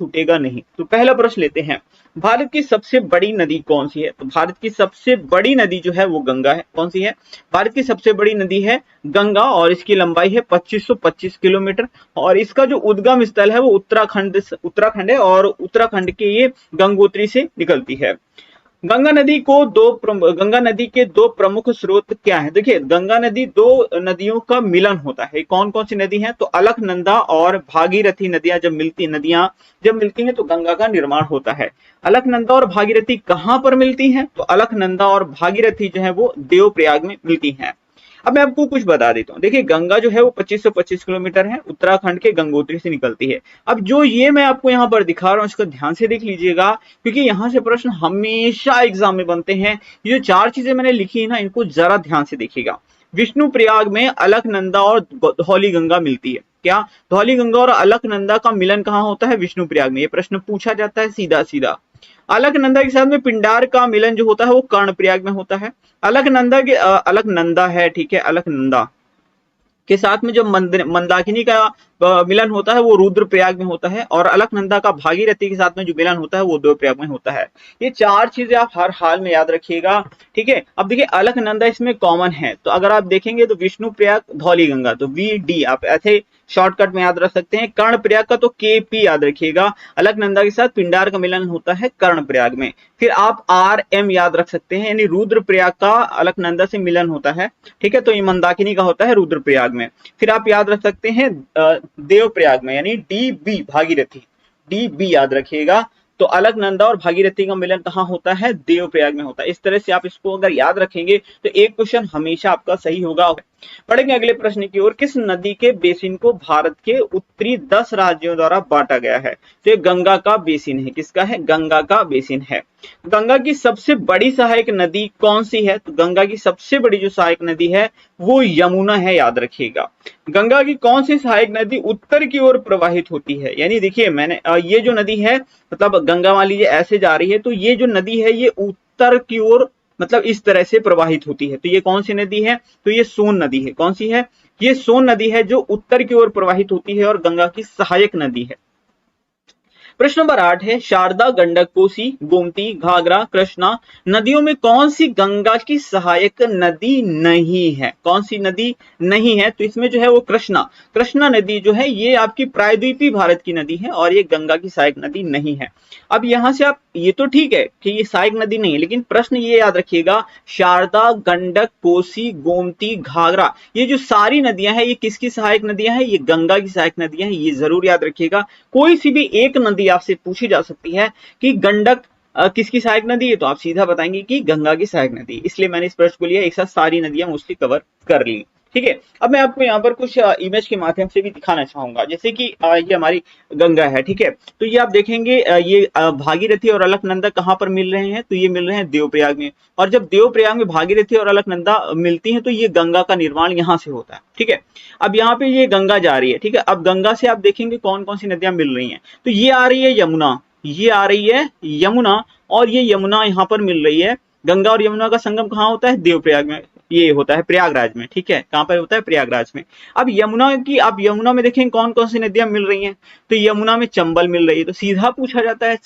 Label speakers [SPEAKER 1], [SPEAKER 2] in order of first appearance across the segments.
[SPEAKER 1] छूटेगा नहीं। तो पहला प्रश्न लेते हैं, भारत की सबसे बड़ी नदी कौन सी है? तो भारत की सबसे बड़ी नदी जो है वो गंगा है। कौन सी है? भारत की सबसे बड़ी नदी है गंगा और इसकी लंबाई है 2525 किलोमीटर और इसका जो उद्गम स्थल है वो उत्तराखंड है और उत्तराखंड के ये गंगोत्री से निकलती है। गंगा नदी के दो प्रमुख स्रोत क्या है? देखिए, गंगा नदी दो नदियों का मिलन होता है। कौन कौन सी नदी है? तो अलकनंदा और भागीरथी नदियां जब मिलती हैं तो गंगा का निर्माण होता है। अलकनंदा और भागीरथी कहां पर मिलती हैं? तो अलकनंदा और भागीरथी जो है वो देवप्रयाग में मिलती हैं। अब मैं आपको कुछ बता देता हूँ। देखिए, गंगा जो है वो 2525 किलोमीटर है, उत्तराखंड के गंगोत्री से निकलती है। अब जो ये मैं आपको यहाँ पर दिखा रहा हूँ इसको ध्यान से देख लीजिएगा, क्योंकि यहाँ से प्रश्न हमेशा एग्जाम में बनते हैं। ये जो चार चीजें मैंने लिखी है ना, इनको जरा ध्यान से देखिएगा। विष्णु प्रयाग में अलकनंदा और धौली गंगा मिलती है। क्या? धौली गंगा और अलकनंदा का मिलन कहाँ होता है? विष्णु प्रयाग में। ये प्रश्न पूछा जाता है सीधा सीधा। अलकनंदा के साथ में पिंडार का मिलन जो होता है वो कर्णप्रयाग में होता है। अलकनंदा है, ठीक है, अलकनंदा के साथ में जो मंदाकिनी का मिलन होता है वो रुद्रप्रयाग में होता है और अलकनंदा का भागीरथी के साथ में जो मिलन होता है वो देवप्रयाग में होता है। ये चार चीजें आप हर हाल में याद रखिएगा, ठीक है। अब देखिए, अलकनंदा इसमें कॉमन है, तो अगर आप देखेंगे तो विष्णु प्रयाग धौली गंगा, तो VD आप ऐसे शॉर्टकट में याद रख सकते हैं। कर्णप्रयाग का तो KP याद रखिएगा। अलकनंदा के साथ पिंडार का मिलन होता है कर्णप्रयाग में। फिर आप RM याद रख सकते हैं, यानी रुद्रप्रयाग का अलकनंदा से मिलन होता है, ठीक है, तो ये मंदाकिनी का होता है रुद्रप्रयाग में। फिर आप याद रख सकते हैं देवप्रयाग में, यानी DB भागीरथी, DB याद रखिएगा। तो अलकनंदा और भागीरथी का मिलन कहाँ होता है? देवप्रयाग में होता है। इस तरह से आप इसको अगर याद रखेंगे तो एक क्वेश्चन हमेशा आपका सही होगा। पढ़ेंगे अगले प्रश्न की ओर। किस नदी के बेसिन को भारत के उत्तरी 10 राज्यों द्वारा बांटा गया है? तो ये गंगा का बेसिन है। किसका है? गंगा का बेसिन है। गंगा की सबसे बड़ी सहायक नदी कौन सी है? तो गंगा की सबसे बड़ी जो सहायक नदी है वो यमुना है, याद रखिएगा। गंगा की कौन सी सहायक नदी उत्तर की ओर प्रवाहित होती है? यानी देखिए, मैंने ये जो नदी है, मतलब गंगा मान लीजिए ऐसे जा रही है, तो ये जो नदी है ये उत्तर की ओर मतलब इस तरह से प्रवाहित होती है। तो ये कौन सी नदी है? तो ये सोन नदी है। कौन सी है? ये सोन नदी है जो उत्तर की ओर प्रवाहित होती है और गंगा की सहायक नदी है। प्रश्न नंबर 8 है, शारदा, गंडक, कोसी, गोमती, घाघरा, कृष्णा नदियों में कौन सी गंगा की सहायक नदी नहीं है? कौन सी नदी नहीं है? तो इसमें जो है वो कृष्णा नदी जो है ये आपकी प्रायद्वीपीय भारत की नदी है और ये गंगा की सहायक नदी नहीं है। अब यहां से आप, ये तो ठीक है कि ये सहायक नदी नहीं है, लेकिन प्रश्न ये याद रखिएगा, शारदा, गंडक, कोसी, गोमती, घाघरा ये जो सारी नदियां हैं ये किसकी सहायक नदियां हैं? ये गंगा की सहायक नदियां हैं, ये जरूर याद रखिएगा। कोई सी भी एक नदी आपसे पूछी जा सकती है कि गंडक किसकी सहायक नदी है, तो आप सीधा बताएंगे कि गंगा की सहायक नदी। इसलिए मैंने इस प्रश्न को लिया, एक साथ सारी नदियां मोस्टली कवर कर ली, ठीक है। अब मैं आपको यहाँ पर कुछ इमेज के माध्यम से भी दिखाना चाहूंगा, जैसे कि ये हमारी गंगा है, ठीक है। तो ये आप देखेंगे ये भागीरथी और अलकनंदा कहाँ पर मिल रहे हैं? तो ये मिल रहे हैं देवप्रयाग में। और जब देवप्रयाग में भागीरथी और अलकनंदा मिलती हैं तो ये गंगा का निर्माण यहाँ से होता है, ठीक है। अब यहाँ पे ये गंगा जा रही है, ठीक है। अब गंगा से आप देखेंगे कौन कौन सी नदियां मिल रही हैं। तो ये आ रही है यमुना, ये आ रही है यमुना, और ये यमुना यहाँ पर मिल रही है। गंगा और यमुना का संगम कहाँ होता है? देवप्रयाग में, ये होता है प्रयागराज में, ठीक है। कहां पर होता है? प्रयागराज में। अब यमुना में देखें कौन कौन सी नदियां मिल रही हैं। तो यमुना में चंबल मिल रही है, तो सीधा पूछा जाता है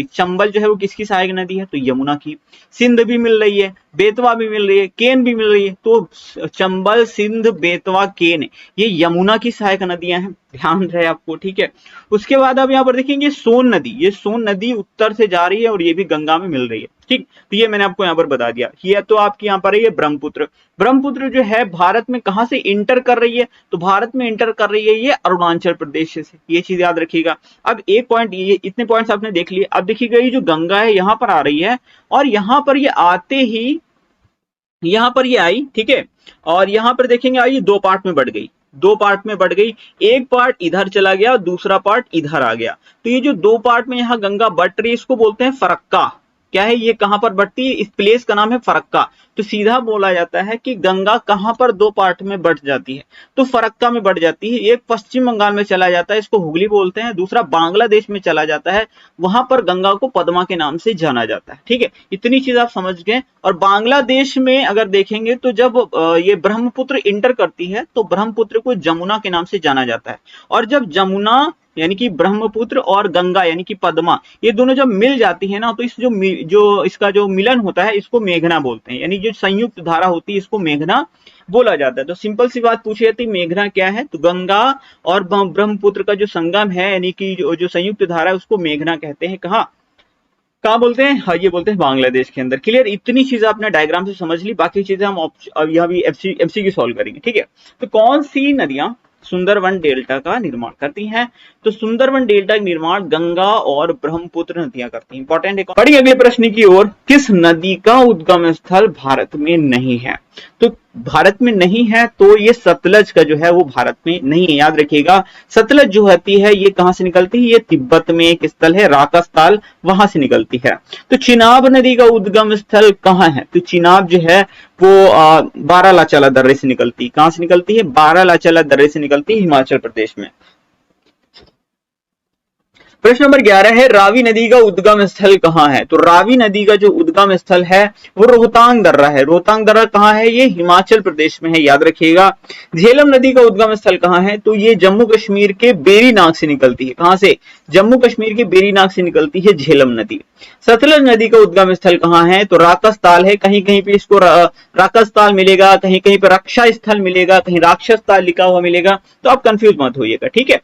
[SPEAKER 1] चंबल जो है वो किसकी सहायक नदी है? तो यमुना की। सिंध भी मिल रही है, बेतवा भी मिल रही है, केन भी मिल रही है, तो चंबल, सिंध, बेतवा, केन ये यमुना की सहायक नदियां हैं, ध्यान रहे आपको, ठीक है। उसके बाद आप यहाँ पर देखेंगे सोन नदी, ये सोन नदी उत्तर से जा रही है और ये भी गंगा में मिल रही है, ठीक। तो ये मैंने आपको यहाँ पर बता दिया। ये तो आपकी यहाँ पर है ये ब्रह्मपुत्र जो है भारत में कहां से इंटर कर रही है? तो भारत में इंटर कर रही है ये अरुणाचल प्रदेश से, ये चीज याद रखिएगा। अब एक पॉइंट, ये इतने पॉइंट्स आपने देख लिए। अब देखिएगा ये जो गंगा है यहाँ पर आ रही है और यहाँ पर ये आते ही यहाँ पर ये आई, ठीक है। और यहाँ पर देखेंगे ये दो पार्ट में बढ़ गई, एक पार्ट इधर चला गया, दूसरा पार्ट इधर आ गया। तो ये जो दो पार्ट में यहाँ गंगा बट रही है इसको बोलते हैं फरक्का। क्या है? ये कहां पर बढ़ती है? इस प्लेस का नाम है फरक्का। तो सीधा बोला जाता है कि गंगा कहां पर दो पार्ट में बढ़ जाती है? तो फरक्का में बढ़ जाती है। एक पश्चिम बंगाल में चला जाता है, इसको हुगली बोलते हैं, दूसरा बांग्लादेश में चला जाता है, वहां पर गंगा को पद्मा के नाम से जाना जाता है, ठीक है। इतनी चीज आप समझ गए। और बांग्लादेश में अगर देखेंगे तो जब ये ब्रह्मपुत्र इंटर करती है तो ब्रह्मपुत्र को जमुना के नाम से जाना जाता है, और जब जमुना यानी कि ब्रह्मपुत्र और गंगा यानी कि पद्मा, ये दोनों जब मिल जाती है ना, तो इस जो इसका जो मिलन होता है इसको मेघना बोलते हैं, यानी जो संयुक्त धारा होती है इसको मेघना बोला जाता है। तो सिंपल सी बात पूछी जाती है मेघना क्या है, तो गंगा और ब्रह्मपुत्र का जो संगम है यानी कि जो संयुक्त धारा है उसको मेघना कहते हैं। कहाँ बोलते हैं, हाँ ये बोलते हैं बांग्लादेश के अंदर। क्लियर, इतनी चीजें आपने डायग्राम से समझ ली, बाकी चीजें हम अब यहाँ भी एमसीक्यू सॉल्व करेंगे। ठीक है, तो कौन सी नदियां सुंदरवन डेल्टा का निर्माण करती हैं, तो सुंदरवन डेल्टा का निर्माण गंगा और ब्रह्मपुत्र नदियां करती हैं। इंपॉर्टेंट है। बढ़िए अगले प्रश्न की ओर, किस नदी का उद्गम स्थल भारत में नहीं है, तो भारत में नहीं है तो ये सतलज का जो है वो भारत में नहीं है। याद रखिएगा, सतलज जो होती है ये कहां से निकलती है, ये तिब्बत में एक स्थल है राकास्ताल, वहां से निकलती है। तो चिनाब नदी का उद्गम स्थल कहां है, तो चिनाब जो है वो बारालाचाला दर्रे से निकलती है। कहां से निकलती है, बारालाचाला दर्रे से निकलती है, हिमाचल प्रदेश में। प्रश्न नंबर 11 है, रावी नदी का उद्गम स्थल कहाँ है, तो रावी नदी का जो उद्गम स्थल है वो रोहतांग दर्रा है। रोहतांग दर्रा कहाँ है, ये हिमाचल प्रदेश में है, याद रखिएगा। झेलम नदी का उद्गम स्थल कहाँ है, तो ये जम्मू कश्मीर के बेरीनाग से निकलती है। कहां से, जम्मू कश्मीर के बेरीनाग से निकलती है झेलम नदी। सतलज नदी का उद्गम स्थल कहाँ है, तो राकसताल है। कहीं कहीं पे इसको राकसताल मिलेगा, कहीं कहीं पे रक्षा स्थल मिलेगा, कहीं राक्षस ताल लिखा हुआ मिलेगा, तो आप कंफ्यूज मत होइएगा। ठीक है,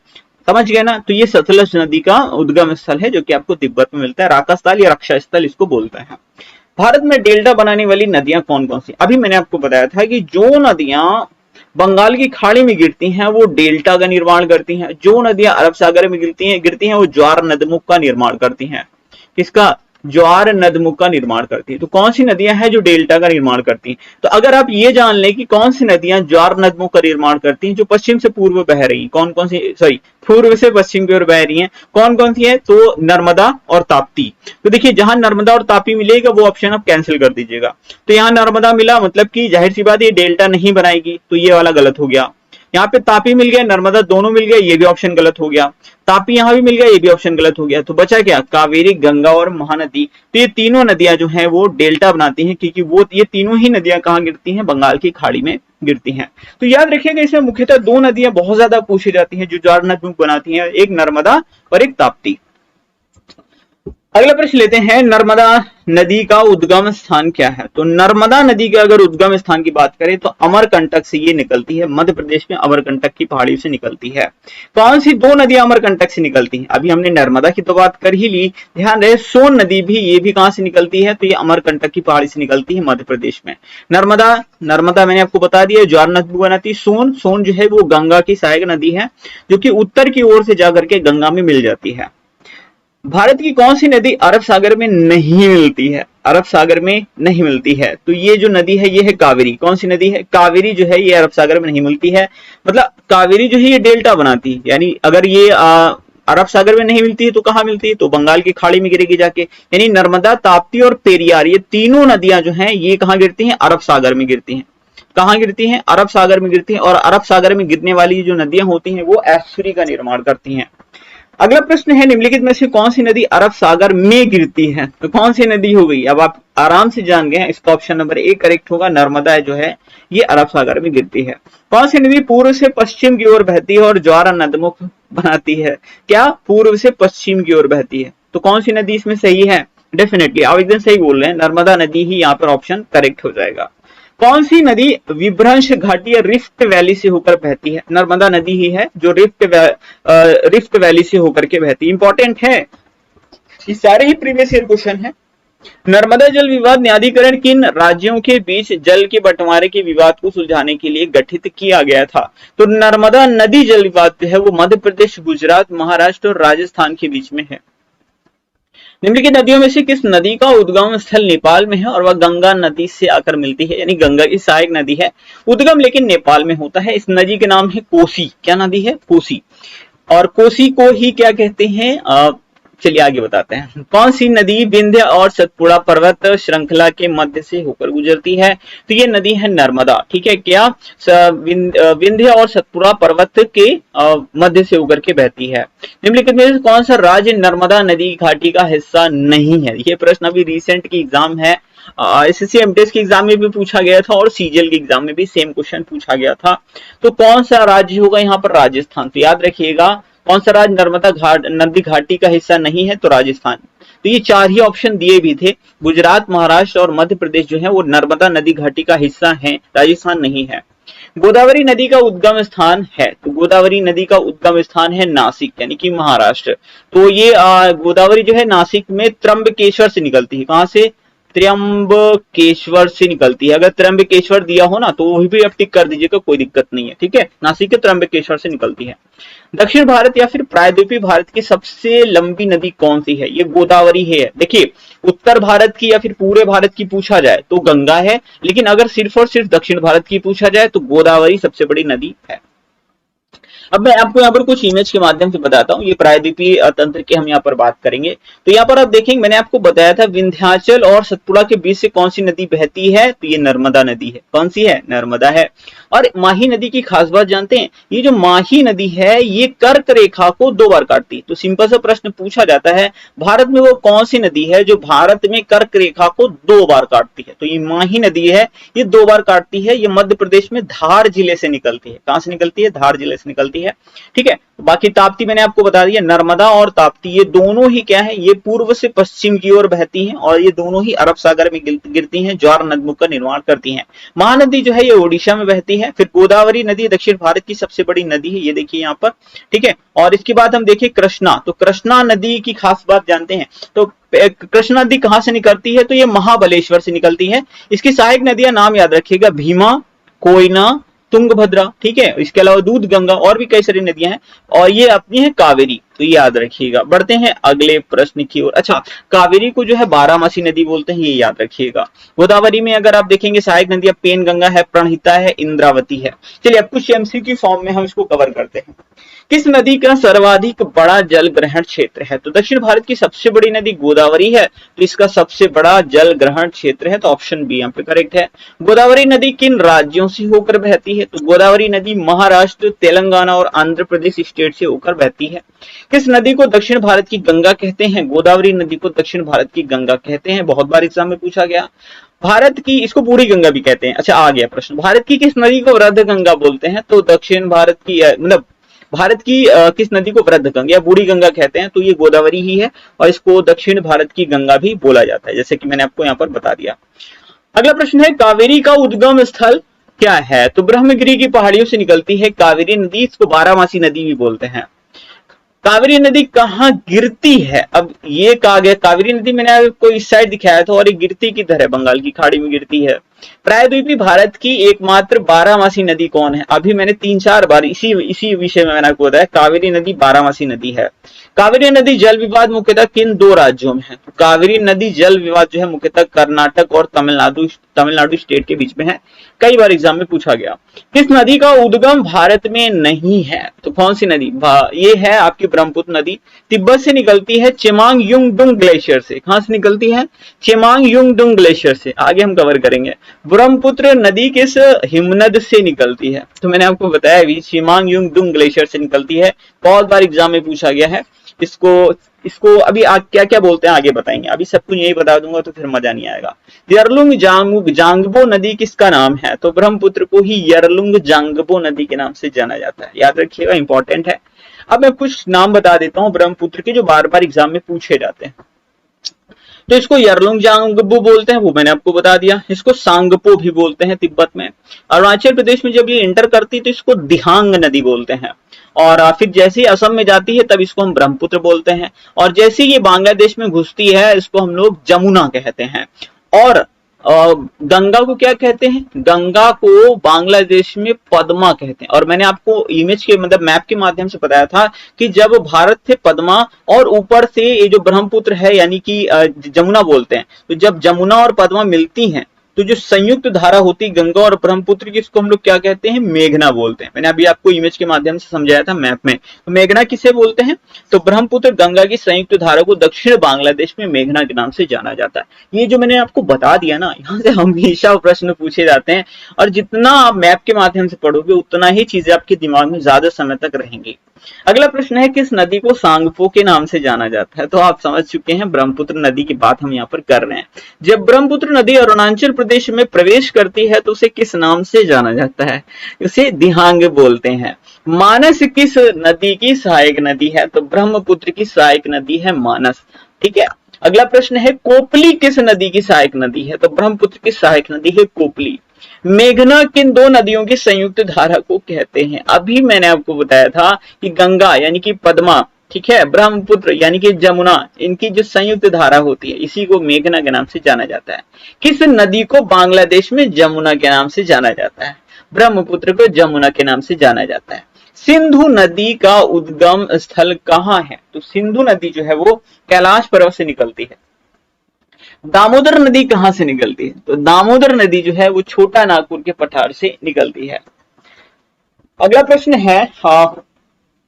[SPEAKER 1] समझ गए ना। तो ये सतलज नदी का उद्गम स्थल है जो कि आपको तिब्बत में मिलता है, राकास्थल या रक्षा स्थल इसको बोलते हैं। भारत में डेल्टा बनाने वाली नदियां कौन कौन सी, अभी मैंने आपको बताया था कि जो नदियां बंगाल की खाड़ी में गिरती हैं वो डेल्टा का निर्माण करती हैं, जो नदियां अरब सागर में गिरती हैं वो ज्वार नदमुख का निर्माण करती हैं। किसका, ज्वार नदमुख का निर्माण करती है। तो कौन सी नदियां हैं जो डेल्टा का निर्माण करती हैं, तो अगर आप ये जान लें कि कौन सी नदियां ज्वार नदमुख का निर्माण करती हैं, जो पश्चिम से पूर्व बह रही हैं, कौन कौन सी, सॉरी पूर्व से पश्चिम की ओर बह रही हैं, कौन कौन सी है, तो नर्मदा और ताप्ती। तो देखिए जहां नर्मदा और तापी मिलेगा वो ऑप्शन आप कैंसिल कर दीजिएगा। तो यहाँ नर्मदा मिला, मतलब कि जाहिर सी बात ये डेल्टा नहीं बनाएगी, तो ये वाला गलत हो गया। यहाँ पे तापी मिल गया, नर्मदा दोनों मिल गया, ये भी ऑप्शन गलत हो गया। तापी यहाँ भी मिल गया, ये भी ऑप्शन गलत हो गया। तो बचा क्या, कावेरी, गंगा और महानदी। तो ये तीनों नदियां जो हैं वो डेल्टा बनाती हैं, क्योंकि वो ये तीनों ही नदियां कहाँ गिरती हैं, बंगाल की खाड़ी में गिरती हैं। तो याद रखिएगा इसमें मुख्यतः दो नदियां बहुत ज्यादा पूछी जाती हैं जो ज्वार नदमुख बनाती हैं, एक नर्मदा और एक ताप्ती। अगला प्रश्न लेते हैं, नर्मदा नदी का उद्गम स्थान क्या है, तो नर्मदा नदी के अगर उद्गम स्थान की बात करें तो अमरकंटक से ये निकलती है, मध्य प्रदेश में अमरकंटक की पहाड़ी से निकलती है। कौन सी दो नदियां अमरकंटक से निकलती हैं, अभी हमने नर्मदा की तो बात कर ही ली, ध्यान रहे सोन नदी भी, ये भी कहां से निकलती है, तो ये अमरकंटक की पहाड़ी से निकलती है मध्य प्रदेश में। नर्मदा मैंने आपको बता दिया ज्वार नदमुख बनाती। सोन जो है वो गंगा की सहायक नदी है जो कि उत्तर की ओर से जाकर के गंगा में मिल जाती है। भारत की कौन सी नदी अरब सागर में नहीं मिलती है, अरब सागर में नहीं मिलती है, तो ये जो नदी है ये है कावेरी। कौन सी नदी है, कावेरी जो है ये अरब सागर में नहीं मिलती है, मतलब कावेरी जो है ये डेल्टा बनाती है, यानी अगर ये अरब सागर में नहीं मिलती है तो कहां मिलती है, तो बंगाल की खाड़ी में गिरेगी जाके। यानी नर्मदा, ताप्ती और पेरियार ये तीनों नदियां जो हैं ये कहां गिरती हैं, अरब सागर में गिरती हैं। कहां गिरती हैं, अरब सागर में गिरती हैं, और अरब सागर में गिरने वाली जो नदियां होती हैं वो एस्चुरी का निर्माण करती हैं। अगला प्रश्न है, निम्नलिखित में से कौन सी नदी अरब सागर में गिरती है, तो कौन सी नदी हो गई, अब आप आराम से जान गए, इसका ऑप्शन नंबर ए करेक्ट होगा। नर्मदा जो है ये अरब सागर में गिरती है। कौन सी नदी पूर्व से पश्चिम की ओर बहती है और ज्वार नदमुख बनाती है, क्या, पूर्व से पश्चिम की ओर बहती है, तो कौन सी नदी इसमें सही है, डेफिनेटली आप एकदम सही बोल रहे हैं, नर्मदा नदी ही यहाँ पर ऑप्शन करेक्ट हो जाएगा। कौन सी नदी विभ्रंश घाटी या रिफ्ट वैली से होकर बहती है, नर्मदा नदी ही है जो रिफ्ट वैली से होकर के बहती है। इंपॉर्टेंट है, ये सारे ही प्रीवियस ईयर क्वेश्चन है। नर्मदा जल विवाद न्यायाधिकरण किन राज्यों के बीच जल के बंटवारे के विवाद को सुलझाने के लिए गठित किया गया था, तो नर्मदा नदी जल विवाद जो है वो मध्य प्रदेश, गुजरात, महाराष्ट्र और राजस्थान के बीच में है। निम्नलिखित नदियों में से किस नदी का उद्गम स्थल नेपाल में है और वह गंगा नदी से आकर मिलती है, यानी गंगा की सहायक नदी है, उद्गम लेकिन नेपाल में होता है। इस नदी के नाम है कोसी। क्या नदी है, कोसी, और कोसी को ही क्या कहते हैं, चलिए आगे बताते हैं। कौन सी नदी विंध्य और सतपुड़ा पर्वत श्रृंखला के मध्य से होकर गुजरती है, तो ये नदी है नर्मदा। ठीक है, क्या विंध्य और सतपुड़ा पर्वत के मध्य से होकर के बहती है। निम्नलिखित में से कौन सा राज्य नर्मदा नदी घाटी का हिस्सा नहीं है, ये प्रश्न अभी रिसेंट की एग्जाम है, एसएससी एमटीएस के एग्जाम में भी पूछा गया था और सीजीएल के एग्जाम में भी सेम क्वेश्चन पूछा गया था। तो कौन सा राज्य होगा यहाँ पर, राजस्थान। तो याद रखिएगा कौन सा राज्य नर्मदा नदी घाटी का हिस्सा नहीं है? तो राजस्थान। तो ये 4 ही ऑप्शन दिए भी थे। गुजरात, महाराष्ट्र और मध्य प्रदेश जो है वो नर्मदा नदी घाटी का हिस्सा है, राजस्थान नहीं है। गोदावरी नदी का उद्गम स्थान है, तो गोदावरी नदी का उद्गम स्थान है नासिक, यानी कि महाराष्ट्र। तो ये गोदावरी जो है नासिक में त्र्यंबकेश्वर से निकलती है। कहां से? त्र्यंबकेश्वर से निकलती है। अगर त्र्यंबकेश्वर दिया हो ना तो वो भी आप टिक कर दीजिएगा, कोई दिक्कत नहीं है, ठीक है। नासिक के त्र्यंबकेश्वर से निकलती है। दक्षिण भारत या फिर प्रायद्वीपीय भारत की सबसे लंबी नदी कौन सी है? ये गोदावरी है। देखिए, उत्तर भारत की या फिर पूरे भारत की पूछा जाए तो गंगा है, लेकिन अगर सिर्फ और सिर्फ दक्षिण भारत की पूछा जाए तो गोदावरी सबसे बड़ी नदी है। अब मैं आपको यहाँ पर कुछ इमेज के माध्यम से बताता हूँ। ये प्रायद्वीपीय तंत्र की हम यहाँ पर बात करेंगे। तो यहाँ पर आप देखेंगे, मैंने आपको बताया था विंध्याचल और सतपुड़ा के बीच से कौन सी नदी बहती है? तो ये नर्मदा नदी है। कौन सी है? नर्मदा है। और माही नदी की खास बात जानते हैं? ये जो माही नदी है ये कर्क रेखा को 2 बार काटती है। तो सिंपल सा प्रश्न पूछा जाता है, भारत में वो कौन सी नदी है जो भारत में कर्क रेखा को 2 बार काटती है? तो ये माही नदी है, ये 2 बार काटती है। ये मध्य प्रदेश में धार जिले से निकलती है। कहां से निकलती है? धार जिले से निकलती है, ठीक है। बाकी ताप्ती मैंने आपको बता दिया, नर्मदा और ताप्ती ये दोनों ही क्या है? ये पूर्व से पश्चिम की ओर बहती हैं और ये दोनों ही अरब सागर में गिरती हैं, ज्वार नदमुख का निर्माण करती हैं। महानदी जो है ये ओडिशा में बहती है। फिर गोदावरी नदी दक्षिण भारत की सबसे बड़ी नदी है, ये देखिए यहाँ पर, ठीक है। और इसके बाद हम देखिए कृष्णा। तो कृष्णा नदी की खास बात जानते हैं? तो कृष्णा नदी कहां से निकलती है? तो ये महाबलेश्वर से निकलती है। इसकी सहायक नदियां नाम याद रखिएगा, भीमा, कोयना, तुंगभद्रा, ठीक है। इसके अलावा दूध गंगा और भी कई सारी नदियां हैं, और ये अपनी है कावेरी, तो ये याद रखिएगा। बढ़ते हैं अगले प्रश्न की ओर। अच्छा, कावेरी को जो है बारामासी नदी बोलते हैं, ये याद रखिएगा। गोदावरी में अगर आप देखेंगे सहायक नदियां पेन गंगा है, प्रणहिता है, इंद्रावती है। चलिए अब कुछ एमसीक्यू फॉर्म में हम इसको कवर करते हैं। किस नदी का सर्वाधिक बड़ा जल ग्रहण क्षेत्र है? तो दक्षिण भारत की सबसे बड़ी नदी गोदावरी है, तो इसका सबसे बड़ा जल ग्रहण क्षेत्र है, तो ऑप्शन बी यहाँ पे करेक्ट है। गोदावरी नदी किन राज्यों से होकर बहती है? तो गोदावरी नदी महाराष्ट्र, तेलंगाना और आंध्र प्रदेश स्टेट से होकर बहती है। किस नदी को दक्षिण भारत की गंगा कहते हैं? गोदावरी नदी को दक्षिण भारत की गंगा कहते हैं, बहुत बार एग्जाम में पूछा गया। भारत की, इसको बूढ़ी गंगा भी कहते हैं। अच्छा, आ गया प्रश्न, भारत की किस नदी को वृद्ध गंगा बोलते हैं? तो दक्षिण भारत की मतलब भारत की किस नदी को वृद्ध गंगा या बूढ़ी गंगा कहते हैं? तो ये गोदावरी ही है, और इसको दक्षिण भारत की गंगा भी बोला जाता है, जैसे कि मैंने आपको यहाँ पर बता दिया। अगला प्रश्न है, कावेरी का उद्गम स्थल क्या है? तो ब्रह्मगिरी की पहाड़ियों से निकलती है कावेरी नदी, इसको बारामासी नदी भी बोलते हैं। कावेरी नदी कहाँ गिरती है? अब ये कहा गया, कावेरी नदी मैंने आपको इस साइड दिखाया था, और ये गिरती किधर है? बंगाल की खाड़ी में गिरती है। प्रायद्वीपीय भारत की एकमात्र बारामासी नदी कौन है? अभी मैंने 3-4 बार इसी विषय में मैंने आपको बताया, कावेरी नदी बारामासी नदी है। कावेरी नदी जल विवाद मुख्यतः किन 2 राज्यों में है? तो कावेरी नदी जल विवाद जो है मुख्यतः कर्नाटक और तमिलनाडु स्टेट के बीच में है, कई बार एग्जाम में पूछा गया। किस नदी का उद्गम भारत में नहीं है? तो कौन सी नदी? ये है आपकी ब्रह्मपुत्र नदी, तिब्बत से निकलती है, चेमांग युंगडुंग ग्लेशियर से। कहां से निकलती है? चेमांग युंगडुंग ग्लेशियर से, आगे हम कवर करेंगे। ब्रह्मपुत्र नदी किस हिमनद से निकलती है? तो मैंने आपको बताया भी, चेमांग युंगडुंग ग्लेशियर से निकलती है, बहुत बार एग्जाम में पूछा गया है। इसको अभी क्या क्या बोलते हैं आगे बताएंगे, अभी सब कुछ यही बता दूंगा तो फिर मजा नहीं आएगा। यरलुंग जांगबो नदी किसका नाम है? तो ब्रह्मपुत्र को ही यरलुंग जांगबो नदी के नाम से जाना जाता है, याद रखिएगा, इंपॉर्टेंट है। अब मैं कुछ नाम बता देता हूं ब्रह्मपुत्र के, जो बार बार एग्जाम में पूछे जाते हैं। तो इसको यरलुंग जांगबो बोलते हैं, वो मैंने आपको बता दिया। इसको सांगपो भी बोलते हैं तिब्बत में। अरुणाचल प्रदेश में जब ये एंटर करती है तो इसको दिहांग नदी बोलते हैं, और फिर जैसे ही असम में जाती है तब इसको हम ब्रह्मपुत्र बोलते हैं, और जैसे ही ये बांग्लादेश में घुसती है इसको हम लोग जमुना कहते हैं। और गंगा को क्या कहते हैं? गंगा को बांग्लादेश में पद्मा कहते हैं। और मैंने आपको इमेज के मतलब मैप के माध्यम से बताया था कि जब भारत थे पद्मा, और ऊपर से ये जो ब्रह्मपुत्र है यानी कि जमुना बोलते हैं, तो जब जमुना और पद्मा मिलती हैं तो जो संयुक्त धारा होती गंगा और ब्रह्मपुत्र की, इसको हम लोग क्या कहते हैं? मेघना बोलते हैं। मैंने अभी आपको इमेज के माध्यम से समझाया था मैप में। तो मेघना किसे बोलते हैं? तो ब्रह्मपुत्र गंगा की संयुक्त धारा को दक्षिण बांग्लादेश में मेघना के नाम से जाना जाता है। ये जो मैंने आपको बता दिया ना, यहाँ से हमेशा प्रश्न पूछे जाते हैं, और जितना आप मैप के माध्यम से पढ़ोगे उतना ही चीजें आपके दिमाग में ज्यादा समय तक रहेंगी। अगला प्रश्न है, किस नदी को सांगपो के नाम से जाना जाता है? तो आप समझ चुके हैं, ब्रह्मपुत्र नदी की बात हम यहाँ पर कर रहे हैं। जब ब्रह्मपुत्र नदी अरुणाचल प्रदेश प्रदेश में प्रवेश करती है तो उसे किस नाम से जाना जाता है? उसे दिहांग बोलते हैं। मानस किस नदी की सहायक नदी है? तो ब्रह्मपुत्र की सहायक नदी है मानस। ठीक है, अगला प्रश्न है कोपली किस नदी की सहायक नदी है? तो ब्रह्मपुत्र की सहायक नदी है कोपली। मेघना किन दो नदियों की संयुक्त धारा को कहते हैं? अभी मैंने आपको बताया था कि गंगा यानी कि पद्मा, ठीक है, ब्रह्मपुत्र यानी कि जमुना, इनकी जो संयुक्त धारा होती है इसी को मेघना के नाम से जाना जाता है। किस नदी को बांग्लादेश में जमुना के नाम से जाना जाता है? ब्रह्मपुत्र को जमुना के नाम से जाना जाता है। सिंधु नदी का उद्गम स्थल कहाँ है? तो सिंधु नदी जो है वो कैलाश पर्वत से निकलती है। दामोदर नदी कहां से निकलती है? तो दामोदर नदी जो है वो छोटा नागपुर के पठार से निकलती है। अगला प्रश्न है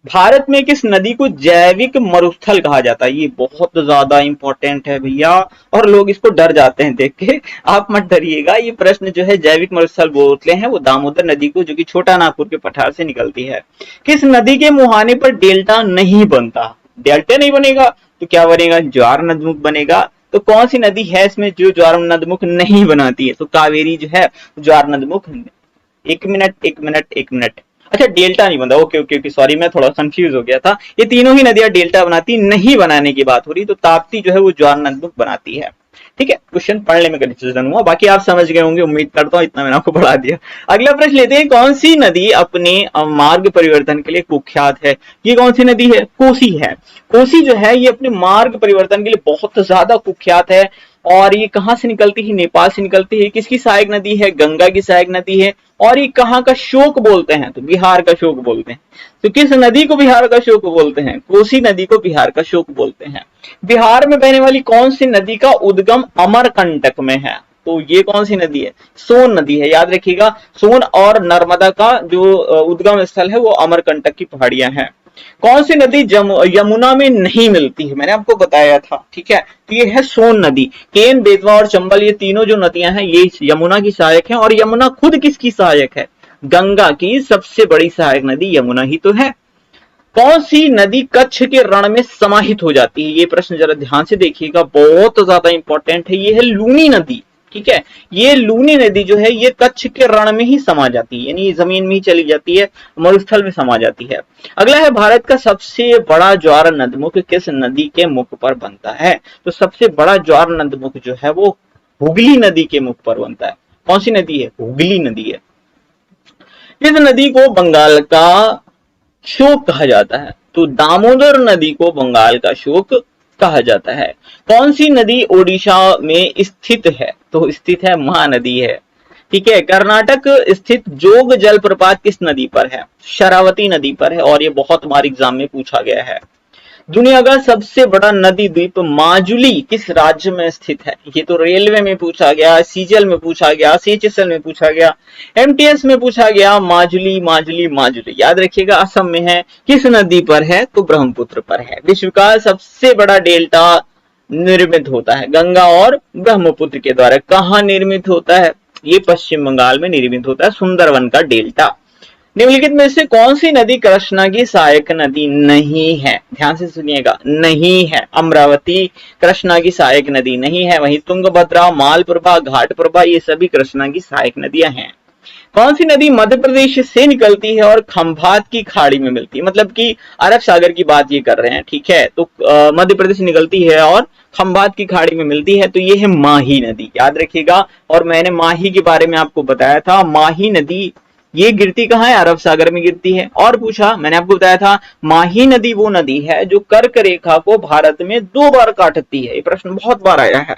[SPEAKER 1] भारत में किस नदी को जैविक मरुस्थल कहा जाता है? ये बहुत ज्यादा इंपॉर्टेंट है भैया, और लोग इसको डर जाते हैं देख के। आप मत डरिएगा, ये प्रश्न जो है जैविक मरुस्थल बोलते हैं वो दामोदर नदी को, जो कि छोटा नागपुर के पठार से निकलती है। किस नदी के मुहाने पर डेल्टा नहीं बनता? डेल्टा नहीं बनेगा तो क्या बनेगा? ज्वार नदमुख बनेगा। तो कौन सी नदी है इसमें जो ज्वार नदमुख नहीं बनाती है? तो कावेरी जो है ज्वार नदमुख। एक मिनट, अच्छा डेल्टा नहीं बनता, ओके ओके ओके, सॉरी मैं थोड़ा कंफ्यूज हो गया था। ये तीनों ही नदियां डेल्टा बनाती नहीं, बनाने की बात हो रही, तो ताप्ती जो है वो ज्वार नदमुख बनाती है। ठीक है, क्वेश्चन पढ़ने में कंफ्यूजन हुआ, बाकी आप समझ गए होंगे, उम्मीद करता हूं, इतना मैंने आपको पढ़ा दिया। अगला प्रश्न लेते हैं, कौन सी नदी अपने मार्ग परिवर्तन के लिए कुख्यात है? ये कौन सी नदी है? कोसी है। कोसी जो है ये अपने मार्ग परिवर्तन के लिए बहुत ज्यादा कुख्यात है, और ये कहां से निकलती है? नेपाल से निकलती है। किसकी सहायक नदी है? गंगा की सहायक नदी है। और ये कहां का शोक बोलते हैं? तो बिहार का शोक बोलते हैं। तो किस नदी को बिहार का शोक बोलते हैं? कोसी नदी को बिहार का शोक बोलते हैं। बिहार में बहने वाली कौन सी नदी का उद्गम अमरकंटक में है? तो ये कौन सी नदी है? सोन नदी है, याद रखिएगा। सोन और नर्मदा का जो उद्गम स्थल है वो अमरकंटक की पहाड़ियां हैं। कौन सी नदी यमुना में नहीं मिलती है? मैंने आपको बताया था, ठीक है, तो ये है सोन नदी। केन, बेतवा और चंबल, ये तीनों जो नदियां हैं ये यमुना की सहायक हैं। और यमुना खुद किसकी सहायक है? गंगा की। सबसे बड़ी सहायक नदी यमुना ही तो है। कौन सी नदी कच्छ के रण में समाहित हो जाती है? ये प्रश्न जरा ध्यान से देखिएगा, बहुत ज्यादा इंपॉर्टेंट है। ये है लूनी नदी, ठीक है। ये लूनी नदी जो है ये कच्छ के रण में ही समा जाती है, यानी जमीन में ही चली जाती है, मरुस्थल में समा जाती है। अगला है, भारत का सबसे बड़ा ज्वार नदमुख किस नदी के मुख पर बनता है? तो सबसे बड़ा ज्वार नदमुख जो है वो हुगली नदी के मुख पर बनता है। कौन सी नदी है? हुगली नदी है। इस नदी को बंगाल का शोक कहा जाता है? तो दामोदर नदी को बंगाल का शोक कहा जाता है। कौन सी नदी ओडिशा में स्थित है? तो स्थित है महानदी है, ठीक है। कर्नाटक स्थित जोग जलप्रपात किस नदी पर है? शरावती नदी पर है, और ये बहुत बार एग्जाम में पूछा गया है। दुनिया का सबसे बड़ा नदी द्वीप माजुली किस राज्य में स्थित है? ये तो रेलवे में पूछा गया, सीजीएल में पूछा गया, सीएचएसएल में पूछा गया, एमटीएस में पूछा गया। माजुली माजुली माजुली, याद रखिएगा, असम में है। किस नदी पर है? तो ब्रह्मपुत्र पर है। विश्व का सबसे बड़ा डेल्टा निर्मित होता है गंगा और ब्रह्मपुत्र के द्वारा। कहां निर्मित होता है? ये पश्चिम बंगाल में निर्मित होता है, सुंदरवन का डेल्टा। निम्नलिखित में से कौन सी नदी कृष्णा की सहायक नदी नहीं है? ध्यान से सुनिएगा, नहीं है। अमरावती कृष्णा की सहायक नदी नहीं है। वहीं तुंगभद्रा, मालप्रभा, घाटप्रभा, ये सभी कृष्णा की सहायक नदियां हैं। कौन सी नदी मध्य प्रदेश से निकलती है और खंभात की खाड़ी में मिलती है? मतलब कि अरब सागर की बात ये कर रहे हैं, ठीक है। तो मध्य प्रदेश से निकलती है और खंभात की खाड़ी में मिलती है, तो ये है माही नदी, याद रखिएगा। और मैंने माही के बारे में आपको बताया था, माही नदी ये गिरती कहाँ है? अरब सागर में गिरती है। और पूछा, मैंने आपको बताया था माही नदी वो नदी है जो कर्क रेखा को भारत में 2 बार काटती है। ये प्रश्न बहुत बार आया है।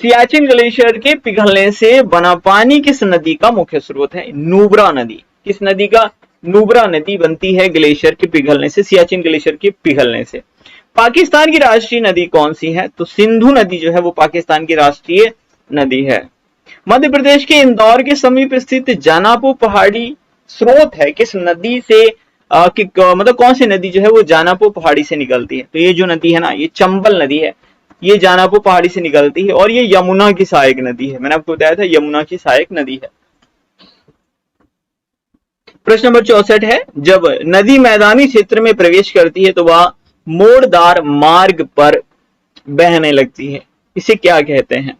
[SPEAKER 1] सियाचिन ग्लेशियर के पिघलने से बना पानी किस नदी का मुख्य स्रोत है? नुब्रा नदी। किस नदी का? नुब्रा नदी बनती है ग्लेशियर के पिघलने से, सियाचिन ग्लेशियर के पिघलने से। पाकिस्तान की राष्ट्रीय नदी कौन सी है? तो सिंधु नदी जो है वो पाकिस्तान की राष्ट्रीय नदी है। मध्य प्रदेश के इंदौर के समीप स्थित जानापो पहाड़ी स्रोत है किस नदी से? मतलब कौन सी नदी जो है वो जानापो पहाड़ी से निकलती है? तो ये जो नदी है ना, ये चंबल नदी है, ये जानापो पहाड़ी से निकलती है, और ये यमुना की सहायक नदी है। मैंने आपको बताया था यमुना की सहायक नदी है। प्रश्न नंबर 64 है, जब नदी मैदानी क्षेत्र में प्रवेश करती है तो वह मोड़दार मार्ग पर बहने लगती है, इसे क्या कहते हैं?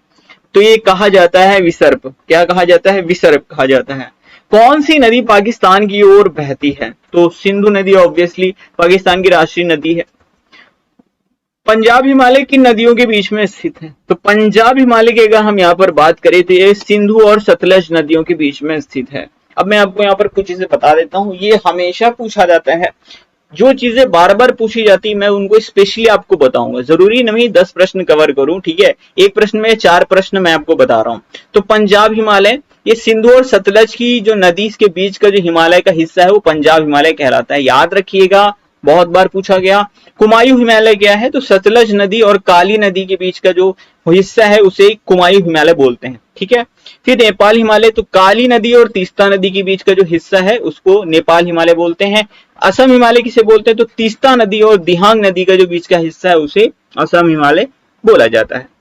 [SPEAKER 1] तो ये कहा जाता है विसर्प। क्या कहा जाता है? विसर्प कहा जाता है। कौन सी नदी पाकिस्तान की ओर बहती है? तो सिंधु नदी ऑब्वियसली पाकिस्तान की राष्ट्रीय नदी है। पंजाब हिमालय किन नदियों के बीच में स्थित है? तो पंजाब हिमालय की अगर हम यहाँ पर बात करें तो ये सिंधु और सतलज नदियों के बीच में स्थित है। अब मैं आपको यहाँ पर कुछ चीजें बता देता हूँ, ये हमेशा पूछा जाता है। जो चीजें बार बार पूछी जाती मैं उनको स्पेशली आपको बताऊंगा, जरूरी नहीं 10 प्रश्न कवर करूं, ठीक है। एक प्रश्न में 4 प्रश्न मैं आपको बता रहा हूं। तो पंजाब हिमालय, ये सिंधु और सतलज की जो नदी के बीच का जो हिमालय का हिस्सा है वो पंजाब हिमालय कहलाता है, याद रखिएगा, बहुत बार पूछा गया। कुमायूं हिमालय क्या है? तो सतलज नदी और काली नदी के बीच का जो हिस्सा है उसे कुमायूं हिमालय बोलते हैं, ठीक है। फिर नेपाल हिमालय, तो काली नदी और तीस्ता नदी के बीच का जो हिस्सा है उसको नेपाल हिमालय बोलते हैं। असम हिमालय किसे बोलते हैं? तो तीस्ता नदी और दिहांग नदी का जो बीच का हिस्सा है उसे असम हिमालय बोला जाता है।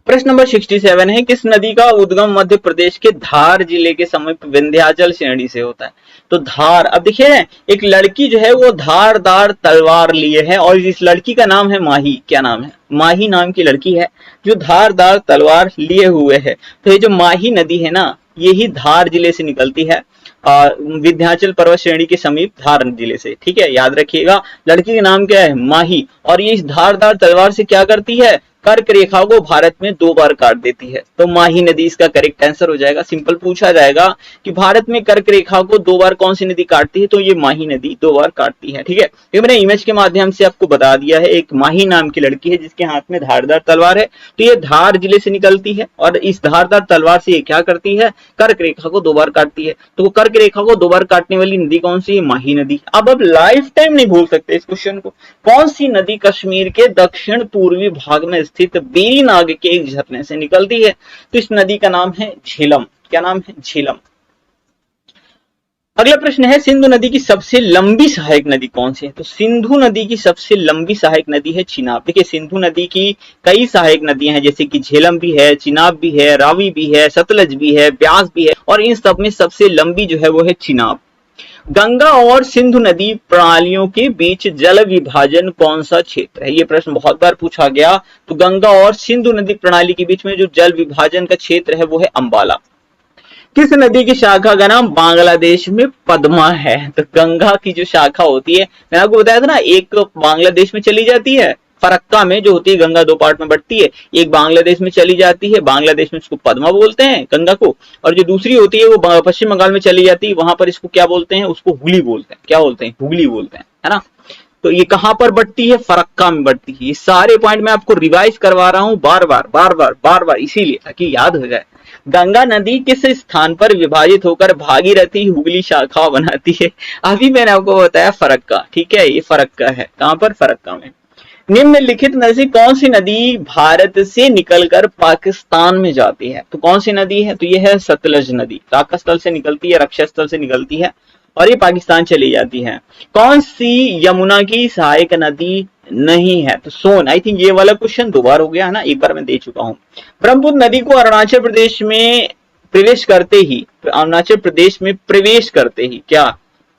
[SPEAKER 1] प्रश्न नंबर 67 है, किस नदी का उद्गम मध्य प्रदेश के धार जिले के समीप विंध्याचल श्रेणी से होता है? तो धार, अब देखिए एक लड़की जो है वो धारदार तलवार लिए है और इस लड़की का नाम है माही। क्या नाम है? माही नाम की लड़की है जो धारदार तलवार लिए हुए है। तो ये जो माही नदी है ना, यही धार जिले से निकलती है, विंध्याचल पर्वत श्रेणी के समीप धार जिले से, ठीक है, याद रखिएगा। लड़की का नाम क्या है? माही। और ये इस धारदार तलवार से क्या करती है? कर्क रेखा को भारत में 2 बार काट देती है। तो माही नदी इसका करेक्ट आंसर हो जाएगा। सिंपल पूछा जाएगा कि भारत में कर्क रेखा को 2 बार कौन सी नदी काटती है, तो ये माही नदी 2 बार काटती है, ठीक है। ये मैंने इमेज के माध्यम से आपको बता दिया है। एक माही नाम की लड़की है जिसके हाथ में धारदार तलवार है, तो ये धार जिले से निकलती है और इस धारदार तलवार से ये क्या करती है? कर्क रेखा को 2 बार काटती है। तो कर्क रेखा को 2 बार काटने वाली नदी कौन सी है? माही नदी। अब लाइफ टाइम नहीं भूल सकते इस क्वेश्चन को। कौन सी नदी कश्मीर के दक्षिण पूर्वी भाग में स्थित बेरीनाग के एक झरने से निकलती है? तो इस नदी का नाम है झेलम। क्या नाम है? झेलम। अगला प्रश्न है, सिंधु नदी की सबसे लंबी सहायक नदी कौन सी है? तो सिंधु नदी की सबसे लंबी सहायक नदी है चिनाब। देखिए सिंधु नदी की कई सहायक नदियां हैं, जैसे कि झेलम भी है, चिनाब भी है, रावी भी है, सतलज भी है, ब्यास भी है, और इन सब में सबसे लंबी जो है वो है चिनाब। गंगा और सिंधु नदी प्रणालियों के बीच जल विभाजन कौन सा क्षेत्र है? ये प्रश्न बहुत बार पूछा गया। तो गंगा और सिंधु नदी प्रणाली के बीच में जो जल विभाजन का क्षेत्र है वो है अंबाला। किस नदी की शाखा का नाम बांग्लादेश में पद्मा है? तो गंगा की जो शाखा होती है, मैंने आपको बताया था ना, एक बांग्लादेश में चली जाती है, फरक्का में जो होती है गंगा 2 पार्ट में बढ़ती है, एक बांग्लादेश में चली जाती है, बांग्लादेश में इसको पद्मा बोलते हैं गंगा को, और जो दूसरी होती है वो पश्चिम बंगाल में चली जाती है, वहां पर इसको क्या बोलते हैं? उसको हुगली बोलते हैं। क्या बोलते हैं? हुगली बोलते हैं, है ना। तो ये कहां पर बढ़ती है? फरक्का में बढ़ती है। ये सारे पॉइंट मैं आपको रिवाइज करवा रहा हूं बार बार इसीलिए ताकि याद हो जाए। गंगा नदी किस स्थान पर विभाजित होकर भागीरथी हुगली शाखा बनाती है? अभी मैंने आपको बताया फरक्का, ठीक है, ये फरक्का है। कहां पर? फरक्का में। निम्नलिखित में से कौन सी नदी भारत से निकलकर पाकिस्तान में जाती है? तो कौन सी नदी है? तो ये है सतलज नदी। राकास्थल से निकलती है, रक्षास्थल से निकलती है और ये पाकिस्तान चली जाती है। कौन सी यमुना की सहायक नदी नहीं है? तो सोन। आई थिंक ये वाला क्वेश्चन 2 बार हो गया है ना, एक बार मैं दे चुका हूं। ब्रह्मपुत्र नदी को अरुणाचल प्रदेश में प्रवेश करते ही, अरुणाचल प्रदेश में प्रवेश करते ही क्या,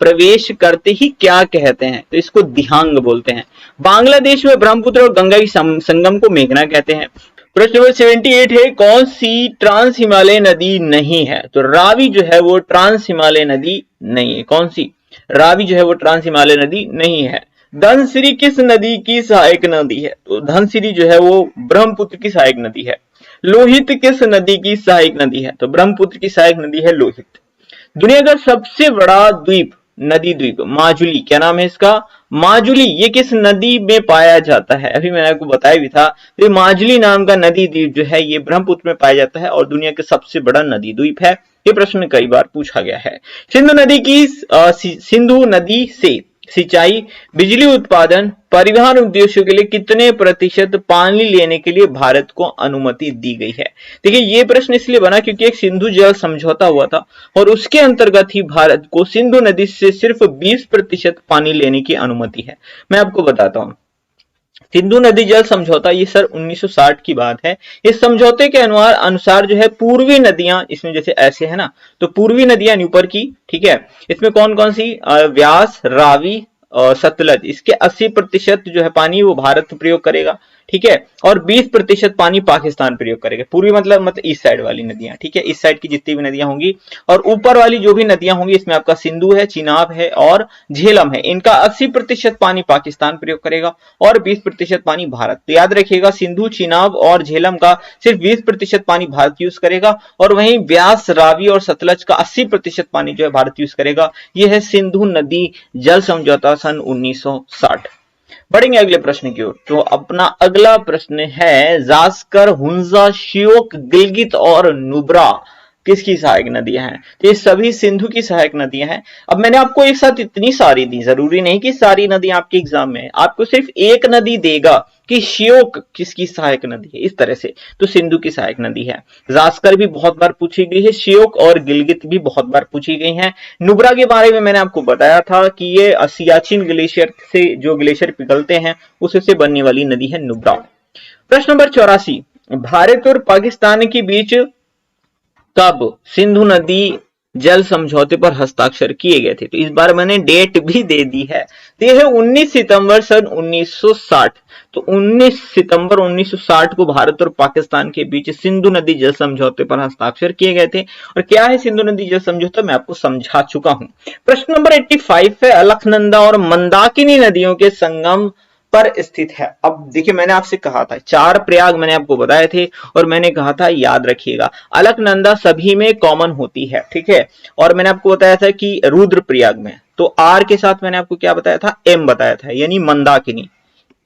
[SPEAKER 1] प्रवेश करते ही क्या कहते हैं? तो इसको दिहांग बोलते हैं। बांग्लादेश में ब्रह्मपुत्र और गंगा की संगम को मेघना कहते हैं। प्रश्न नंबर 78 है, कौन सी ट्रांस हिमालय नदी नहीं है? तो रावी जो है वो ट्रांस हिमालय नदी नहीं है। कौन सी? रावी जो है वो ट्रांस हिमालय नदी नहीं है। धनसिरी किस नदी की सहायक नदी है? तो धनसिरी जो है वो ब्रह्मपुत्र की सहायक नदी है। लोहित किस नदी की सहायक नदी है? तो ब्रह्मपुत्र की सहायक नदी है लोहित। दुनिया का सबसे बड़ा द्वीप, नदी द्वीप माजुली, क्या नाम है इसका? माजुली। ये किस नदी में पाया जाता है? अभी मैंने आपको बताया भी था। ये माजुली नाम का नदी द्वीप जो है ये ब्रह्मपुत्र में पाया जाता है और दुनिया का सबसे बड़ा नदी द्वीप है। ये प्रश्न कई बार पूछा गया है। सिंधु नदी से सिंचाई, बिजली उत्पादन, परिवहन उद्देश्यों के लिए कितने प्रतिशत पानी लेने के लिए भारत को अनुमति दी गई है? देखिए ये प्रश्न इसलिए बना क्योंकि एक सिंधु जल समझौता हुआ था और उसके अंतर्गत ही भारत को सिंधु नदी से सिर्फ 20% पानी लेने की अनुमति है। मैं आपको बताता हूं, सिंधु नदी जल समझौता ये सर 1960 की बात है। इस समझौते के अनुसार जो है पूर्वी नदियां, इसमें जैसे ऐसे है ना, तो पूर्वी नदियां ऊपर की, ठीक है, इसमें कौन कौन सी? व्यास, रावी और सतलज, इसके 80% जो है पानी वो भारत प्रयोग करेगा। ठीक है, और 20% पानी पाकिस्तान प्रयोग करेगा। पूर्वी मतलब ईस्ट साइड वाली नदियां, ठीक है, इस साइड की जितनी भी नदियां होंगी, और ऊपर वाली जो भी नदियां होंगी इसमें आपका सिंधु है, चिनाब है और झेलम है, इनका 80% पानी पाकिस्तान प्रयोग करेगा और 20% पानी भारत। तो याद रखिएगा, सिंधु, चिनाब और झेलम का सिर्फ 20% पानी भारत यूज करेगा, और वहीं ब्यास, रावी और सतलज का 80% पानी जो है भारत यूज करेगा। यह है सिंधु नदी जल समझौता सन 1960। बढ़ेंगे अगले प्रश्न की ओर। तो अपना अगला प्रश्न है, जास्कर, हुंजा, श्योक, गिलगित और नुब्रा किसकी सहायक नदियां हैं? तो ये सभी सिंधु की सहायक नदियां हैं। अब मैंने आपको एक साथ इतनी सारी दी, जरूरी नहीं कि सारी नदियां आपके एग्जाम में, आपको सिर्फ एक नदी देगा कि श्योक किसकी सहायक नदी है, इस तरह से, तो सिंधु की सहायक नदी है। जास्कर भी बहुत बार पूछी गई है, श्योक और गिलगित भी बहुत बार पूछी गई हैं। नुब्रा के बारे में मैंने आपको बताया था कि ये सियाचिन ग्लेशियर से जो ग्लेशियर पिघलते हैं उससे बनने वाली नदी है नुब्रा। प्रश्न नंबर 84, भारत और पाकिस्तान के बीच कब सिंधु नदी जल समझौते पर हस्ताक्षर किए गए थे? तो इस बार मैंने डेट भी दे दी है, तो यह है 19 सितंबर सन 1960। तो 19 सितंबर 1960 को भारत और पाकिस्तान के बीच सिंधु नदी जल समझौते पर हस्ताक्षर किए गए थे। और क्या है सिंधु नदी जल समझौता, मैं आपको समझा चुका हूं। प्रश्न नंबर 85 है, अलकनंदा और मंदाकिनी नदियों के संगम पर स्थित है। अब देखिए, मैंने आपसे कहा था 4 प्रयाग मैंने आपको बताए थे, और मैंने कहा था याद रखिएगा अलकनंदा सभी में कॉमन होती है, ठीक है, और मैंने आपको बताया था कि रुद्रप्रयाग में तो आर के साथ मैंने आपको क्या बताया था, एम बताया था, यानी मंदाकिनी,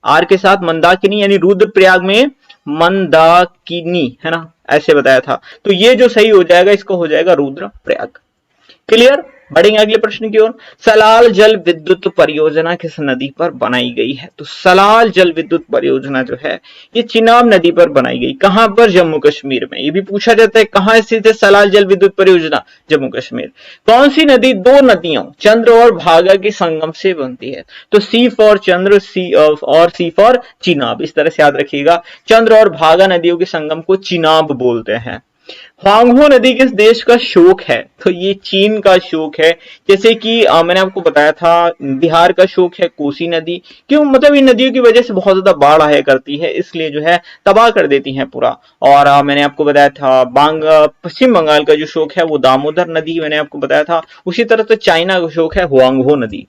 [SPEAKER 1] आर के साथ मंदाकिनी, यानी रुद्रप्रयाग में मंदाकिनी, है ना, ऐसे बताया था। तो ये जो सही हो जाएगा इसको हो जाएगा रुद्रप्रयाग। क्लियर? बढ़ेंगे अगले प्रश्न की ओर। सलाल जल विद्युत परियोजना किस नदी पर बनाई गई है? तो सलाल जल विद्युत परियोजना जो है ये चिनाब नदी पर बनाई गई। कहां पर? जम्मू कश्मीर में। ये भी पूछा जाता है कहां स्थित है सलाल जल विद्युत परियोजना? जम्मू कश्मीर। कौन सी नदी दो नदियों चंद्र और भागा के संगम से बनती है? तो सी फॉर चंद्र, सी और सी फॉर चिनाब, इस तरह से याद रखिएगा। चंद्र और भागा नदियों के संगम को चिनाब बोलते हैं। ह्वांगहो नदी किस देश का शोक है? तो ये चीन का शोक है। जैसे कि मैंने आपको बताया था बिहार का शोक है कोसी नदी। क्यों? मतलब इन नदियों की वजह से बहुत ज्यादा बाढ़ आया करती है, इसलिए जो है तबाह कर देती हैं पूरा। और मैंने आपको बताया था पश्चिम बंगाल का जो शोक है वो दामोदर नदी, मैंने आपको बताया था। उसी तरह से चाइना का शोक है ह्वांगहो नदी।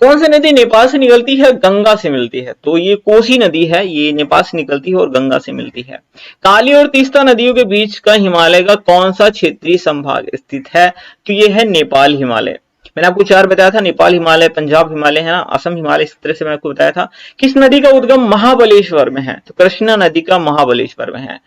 [SPEAKER 1] कौन सी नदी नेपाल से निकलती है, गंगा से मिलती है? तो ये कोसी नदी है, ये नेपाल से निकलती है और गंगा से मिलती है। काली और तीस्ता नदियों के बीच का हिमालय का कौन सा क्षेत्रीय संभाग स्थित है? तो ये है नेपाल हिमालय। मैंने आपको 4 बताया था, नेपाल हिमालय, पंजाब हिमालय है ना, असम हिमालय, इस तरह से मैंने आपको बताया था। किस नदी का उद्गम महाबलेश्वर में है? तो कृष्णा नदी का महाबलेश्वर में है।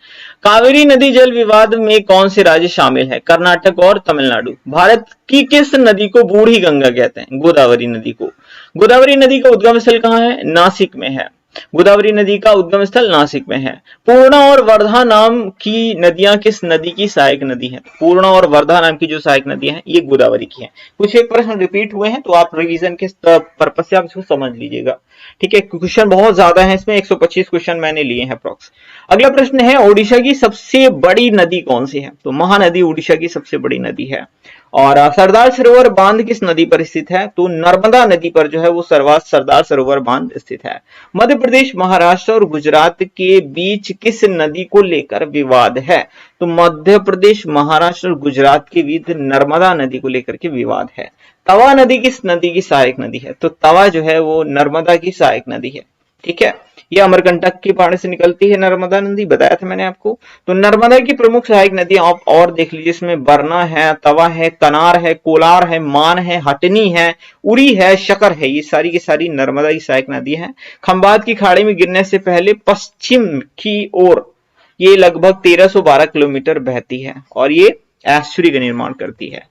[SPEAKER 1] कावेरी नदी जल विवाद में कौन से राज्य शामिल है? कर्नाटक और तमिलनाडु। भारत की किस नदी को बूढ़ी गंगा कहते हैं? गोदावरी नदी को। गोदावरी नदी का उद्गम स्थल कहां है? नासिक में है। गोदावरी नदी का उद्गम स्थल नासिक में है। पूर्णा और वर्धा नाम की नदियां किस नदी की सहायक नदी है? पूर्णा और वर्धा नाम की जो सहायक नदियां हैं ये गोदावरी की हैं। कुछ एक प्रश्न रिपीट हुए हैं तो आप रिवीजन के पर्पस से आप इसको समझ लीजिएगा, ठीक है। क्वेश्चन बहुत ज्यादा है इसमें, 125 क्वेश्चन मैंने लिए हैं अप्रॉक्स। अगला प्रश्न है, ओडिशा की सबसे बड़ी नदी कौन सी है? तो महानदी ओडिशा की सबसे बड़ी नदी है। और सरदार सरोवर बांध किस नदी पर स्थित है? तो नर्मदा नदी पर जो है वो सरदार सरोवर बांध स्थित है। मध्य प्रदेश, महाराष्ट्र और गुजरात के बीच किस नदी को लेकर विवाद है? तो मध्य प्रदेश, महाराष्ट्र और गुजरात के बीच नर्मदा नदी को लेकर के विवाद है। तवा नदी किस नदी की सहायक नदी है? तो तवा जो है वो नर्मदा की सहायक नदी है, ठीक है। ये अमरकंटक की पहाड़ी से निकलती है नर्मदा नदी, बताया था मैंने आपको। तो नर्मदा की प्रमुख सहायक नदियां आप और देख लीजिए, इसमें बरना है, तवा है, कनार है, कोलार है, मान है, हटनी है, उरी है, शकर है, ये सारी की सारी नर्मदा की सहायक नदी है। खंबात की खाड़ी में गिरने से पहले पश्चिम की ओर ये लगभग 1312 किलोमीटर बहती है और ये एस्चुरी का निर्माण करती है।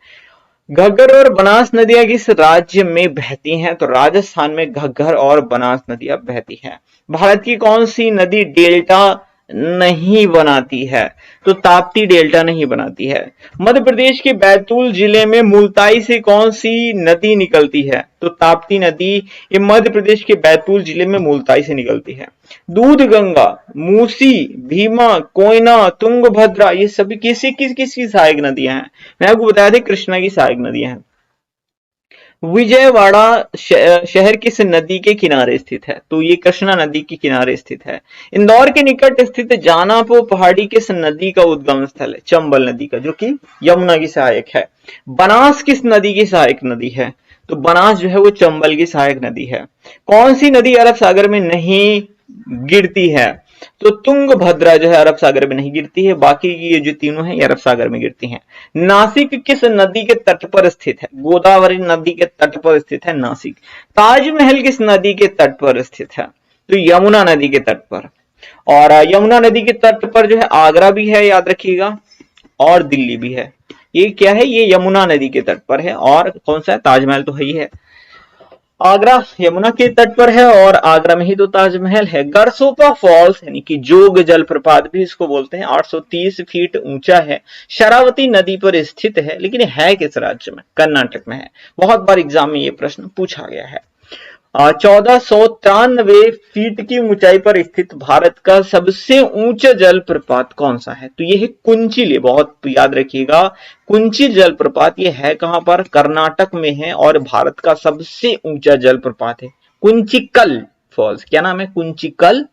[SPEAKER 1] घग्गर और बनास नदियां किस राज्य में बहती हैं? तो राजस्थान में घग्गर और बनास नदियां बहती हैं। भारत की कौन सी नदी डेल्टा नहीं बनाती है? तो ताप्ती डेल्टा नहीं बनाती है। मध्य प्रदेश के बैतूल जिले में मुल्ताई से कौन सी नदी निकलती है? तो ताप्ती नदी ये मध्य प्रदेश के बैतूल जिले में मुल्ताई से निकलती है। दूध गंगा, मूसी, भीमा, कोयना, तुंगभद्रा ये सभी किसकी सहायक नदियां हैं? मैं आपको बताया था कृष्णा की सहायक नदियां हैं। विजयवाड़ा शहर किस नदी के किनारे स्थित है? तो ये कृष्णा नदी के किनारे स्थित है। इंदौर के निकट स्थित जानापो पहाड़ी किस नदी का उद्गम स्थल है? चंबल नदी का, जो कि यमुना की सहायक है। बनास किस नदी की सहायक नदी है? तो बनास जो है वो चंबल की सहायक नदी है। कौन सी नदी अरब सागर में नहीं गिरती है? तो तुंगभद्रा जो है अरब सागर में नहीं गिरती है, बाकी ये जो तीनों हैं ये अरब सागर में गिरती हैं। नासिक किस नदी के तट पर स्थित है? गोदावरी नदी के तट पर स्थित है नासिक। ताजमहल किस नदी के तट पर स्थित है? तो यमुना नदी के तट पर। और यमुना नदी के तट पर जो है आगरा भी है, याद रखिएगा, और दिल्ली भी है। ये क्या है? ये यमुना नदी के तट पर है। और कौन सा है? ताजमहल तो है ही है। आगरा यमुना के तट पर है और आगरा में ही तो ताजमहल है। गरसोपा फॉल्स यानी कि जोग जलप्रपात भी इसको बोलते हैं, 830 फीट ऊंचा है, शरावती नदी पर स्थित है, लेकिन है किस राज्य में? कर्नाटक में है। बहुत बार एग्जाम में ये प्रश्न पूछा गया है। 1493 फीट की ऊंचाई पर स्थित भारत का सबसे ऊंचा जलप्रपात कौन सा है? तो ये है कुंचिल। ये बहुत याद रखिएगा, कुंचिल जलप्रपात ये है कहां पर? कर्नाटक में है और भारत का सबसे ऊंचा जलप्रपात है कुंचिकल फॉल्स। क्या नाम है? कुंचिकल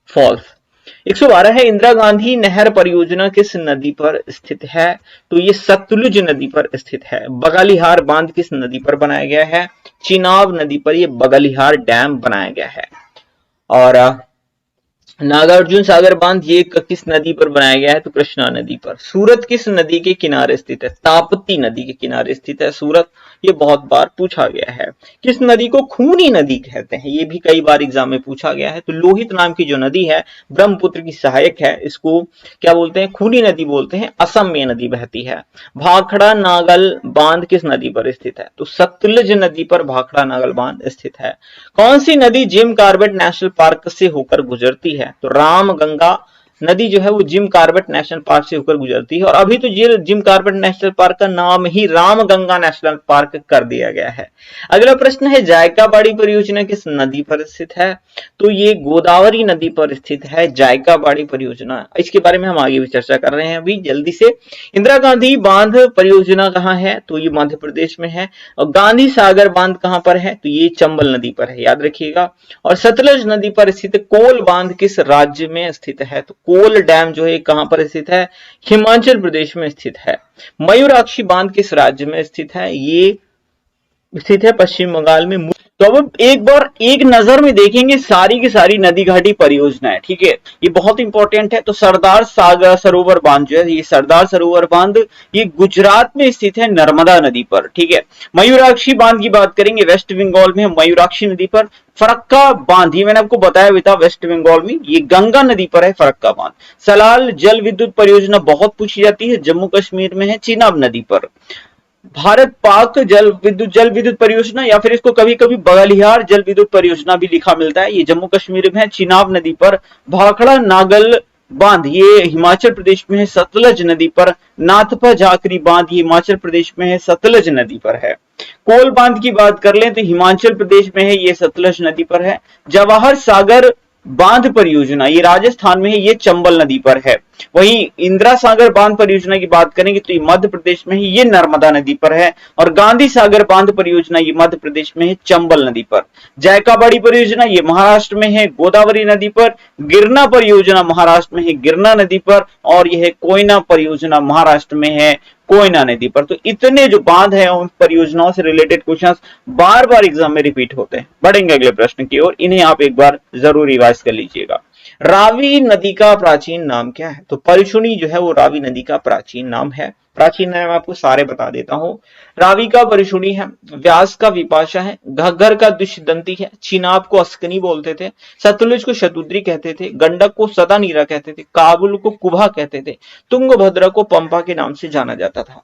[SPEAKER 1] फॉल्स। 112 है, इंदिरा गांधी नहर परियोजना किस नदी पर स्थित है? तो ये सतलुज नदी पर स्थित है। बगालीहार बांध किस नदी पर बनाया गया है? चिनाब नदी पर ये बगालीहार डैम बनाया गया है। और नागार्जुन सागर बांध ये किस नदी पर बनाया गया है? तो कृष्णा नदी पर। सूरत किस नदी के किनारे स्थित है? ताप्ती नदी के किनारे स्थित है सूरत। ये बहुत बार पूछा गया है। किस नदी को खूनी नदी कहते हैं? ये भी कई बार एग्जाम में पूछा गया है। तो लोहित नाम की जो नदी है, ब्रह्मपुत्र की सहायक है, इसको क्या बोलते हैं? खूनी नदी बोलते हैं। असम में नदी बहती है। भाखड़ा नागल बांध किस नदी पर स्थित है? तो सतलुज नदी पर भाखड़ा नागल बांध स्थित है। कौन सी नदी जिम कॉर्बेट नेशनल पार्क से होकर गुजरती है? तो रामगंगा नदी जो है वो जिम कॉर्बेट नेशनल पार्क से होकर गुजरती है। और अभी तो ये जिम कॉर्बेट नेशनल पार्क का नाम ही रामगंगा नेशनल पार्क कर दिया गया है। अगला प्रश्न है, जायकाबाड़ी परियोजना किस नदी पर स्थित है? तो ये गोदावरी नदी पर स्थित है जायकाबाड़ी परियोजना। इसके बारे में हम आगे भी चर्चा कर रहे हैं अभी जल्दी से। इंदिरा गांधी बांध परियोजना कहां है? तो ये मध्य प्रदेश में है। और गांधी सागर बांध कहां पर है? तो ये चंबल नदी पर है, याद रखिएगा। और सतलज नदी पर स्थित कोल बांध किस राज्य में स्थित है? तो कोल डैम जो है कहां पर स्थित है? हिमाचल प्रदेश में स्थित है। मयूराक्षी बांध किस राज्य में स्थित है? ये स्थित है पश्चिम बंगाल में। तो अब एक बार एक नजर में देखेंगे सारी की सारी नदी घाटी परियोजनाएं, ठीक है, ये बहुत इंपॉर्टेंट है। तो सरदार सागर सरोवर बांध जो है, ये सरदार सरोवर बांध ये गुजरात में स्थित है नर्मदा नदी पर, ठीक है। मयूराक्षी बांध की बात करेंगे, वेस्ट बंगाल में मयूराक्षी नदी पर। फरक्का बांध ये मैंने आपको बताया हुआ था वेस्ट बंगाल में, ये गंगा नदी पर है फरक्का बांध। सलाल जल विद्युत परियोजना बहुत पूछी जाती है, जम्मू कश्मीर में है चिनाब नदी पर। भारत पाक जल विद्युत परियोजना या फिर इसको कभी कभी बगालिहार जल विद्युत परियोजना भी लिखा मिलता है, ये जम्मू कश्मीर में है चिनाब नदी पर। भाखड़ा नागल बांध ये हिमाचल प्रदेश में है सतलज नदी पर। नाथपा झाकरी बांध ये हिमाचल प्रदेश में है सतलज नदी पर है। कोल बांध की बात कर लें तो हिमाचल प्रदेश में है, ये सतलज नदी पर है। जवाहर सागर बांध परियोजना ये राजस्थान में है, ये चंबल नदी पर है। वहीं इंदिरा सागर बांध परियोजना की बात करेंगे तो ये मध्य प्रदेश में है, ये नर्मदा नदी पर है। और गांधी सागर बांध परियोजना ये मध्य प्रदेश में है, चंबल नदी पर। जायकाबाड़ी परियोजना ये महाराष्ट्र में है, गोदावरी नदी पर। गिरना परियोजना महाराष्ट्र में है, गिरना नदी पर। और यह कोयना परियोजना महाराष्ट्र में है, कोयना नदी पर। तो इतने जो बांध है उन परियोजनाओं से रिलेटेड क्वेश्चंस बार बार एग्जाम में रिपीट होते हैं। बढ़ेंगे अगले प्रश्न की ओर, इन्हें आप एक बार जरूर रिवाइज कर लीजिएगा। रावी नदी का प्राचीन नाम क्या है? तो परशुनी जो है वो रावी नदी का प्राचीन नाम है। प्राचीन नाम आपको सारे बता देता हूं। रावी का परशुनी है, व्यास का विपाशा है, घग्गर का दुष्यदंती है, चिनाब को अस्कनी बोलते थे, सतलुज को शतुद्री कहते थे, गंडक को सदानीरा कहते थे, काबुल को कुभा कहते थे, तुंगभद्रा को पंपा के नाम से जाना जाता था।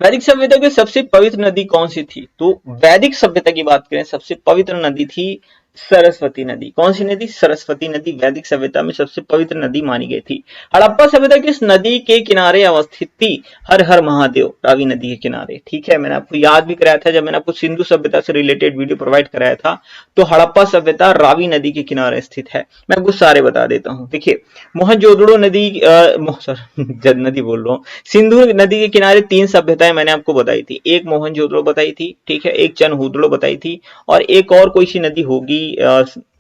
[SPEAKER 1] वैदिक सभ्यता की सबसे पवित्र नदी कौन सी थी? तो वैदिक सभ्यता की बात करें सबसे पवित्र नदी थी सरस्वती नदी। कौन सी नदी? सरस्वती नदी वैदिक सभ्यता में सबसे पवित्र नदी मानी गई थी। हड़प्पा सभ्यता किस नदी के किनारे अवस्थित थी? हर हर महादेव, रावी नदी के किनारे। ठीक है, मैंने आपको याद भी कराया था जब मैंने आपको सिंधु सभ्यता से रिलेटेड वीडियो प्रोवाइड कराया था, तो हड़प्पा सभ्यता रावी नदी के किनारे स्थित है। मैं आपको सारे बता देता हूँ। देखिए, मोहनजोदड़ो नदी नदी बोल रहा हूँ, सिंधु नदी के किनारे 3 सभ्यताएं मैंने आपको बताई थी। एक मोहनजोदड़ो बताई थी, ठीक है, एक चनहुदड़ो बताई थी, और एक और कोई सी नदी होगी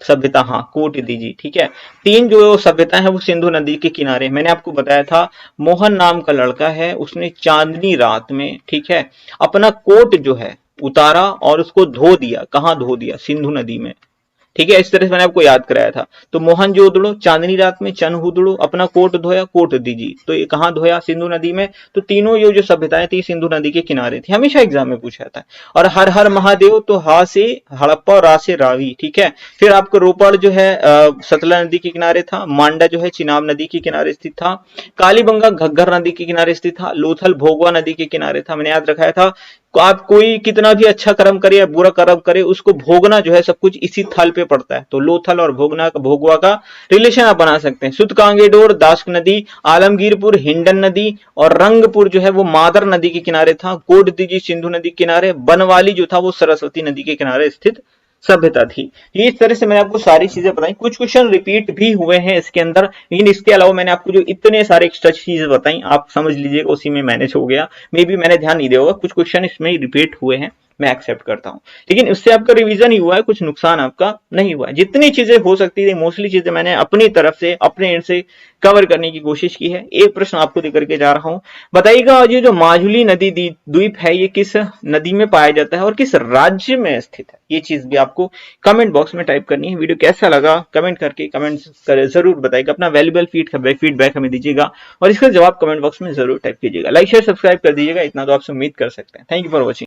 [SPEAKER 1] सभ्यता, हाँ, कोट दीजिए। ठीक है, 3 जो सभ्यता है वो सिंधु नदी के किनारे। मैंने आपको बताया था मोहन नाम का लड़का है, उसने चांदनी रात में, ठीक है, अपना कोट जो है उतारा और उसको धो दिया। कहां धो दिया? सिंधु नदी में। ठीक है, इस तरह से मैंने आपको याद कराया था। तो मोहनजोदड़ो, चांदनी रात में, चनहुदड़ो, अपना कोट धोया, कोट दीजिए। तो ये कहां धोया? सिंधु नदी में। तो तीनों ये जो सभ्यताएं थी सिंधु नदी के किनारे थी, हमेशा एग्जाम में पूछा था। और हर हर महादेव, तो हा से हड़प्पा और रा से रावी। ठीक है, फिर आपको रोपड़ जो है सतलज नदी के किनारे था। मांडा जो है चिनाब नदी के किनारे स्थित था। कालीबंगा घग्गर नदी के किनारे स्थित था। लोथल भोगवा नदी के किनारे था। मैंने याद रखाया था, आप कोई कितना भी अच्छा कर्म करे या बुरा कर्म करे, उसको भोगना जो है सब कुछ इसी थल पे पड़ता है। तो लोथल और भोगवा का रिलेशन आप बना सकते हैं। सुत कांगेडोर दास्क नदी, आलमगीरपुर हिंडन नदी, और रंगपुर जो है वो मादर नदी के किनारे था। कोट दीजिए सिंधु नदी के किनारे। बनवाली जो था वो सरस्वती नदी के किनारे स्थित सभ्यता थी। ये इस तरह से मैंने आपको सारी चीजें बताई। कुछ क्वेश्चन रिपीट भी हुए हैं इसके अंदर, लेकिन इसके अलावा मैंने आपको जो इतने सारे एक्स्ट्रा चीजें बताई, आप समझ लीजिएगा उसी में मैनेज हो गया। मे बी मैंने ध्यान नहीं दिया होगा, कुछ क्वेश्चन इसमें रिपीट हुए हैं, मैं एक्सेप्ट करता हूं, लेकिन इससे आपका रिवीजन ही हुआ है, कुछ नुकसान आपका नहीं हुआ है। जितनी चीजें हो सकती थी मोस्टली चीजें मैंने अपनी तरफ से, अपने एंड से कवर करने की कोशिश की है। एक प्रश्न आपको देकर के जा रहा हूं, बताइएगा ये जो माजुली नदी द्वीप है ये किस नदी में पाया जाता है और किस राज्य में स्थित है? ये चीज भी आपको कमेंट बॉक्स में टाइप करनी है। वीडियो कैसा लगा कमेंट करके जरूर बताइएगा, अपना वैल्यूबल फीडबैक हमें दीजिएगा, और इसका जवाब कमेंट बॉक्स में जरूर टाइप कीजिएगा। लाइक शेयर सब्सक्राइब कर दीजिएगा, इतना तो आपसे उम्मीद कर सकते हैं। Thank you for watching.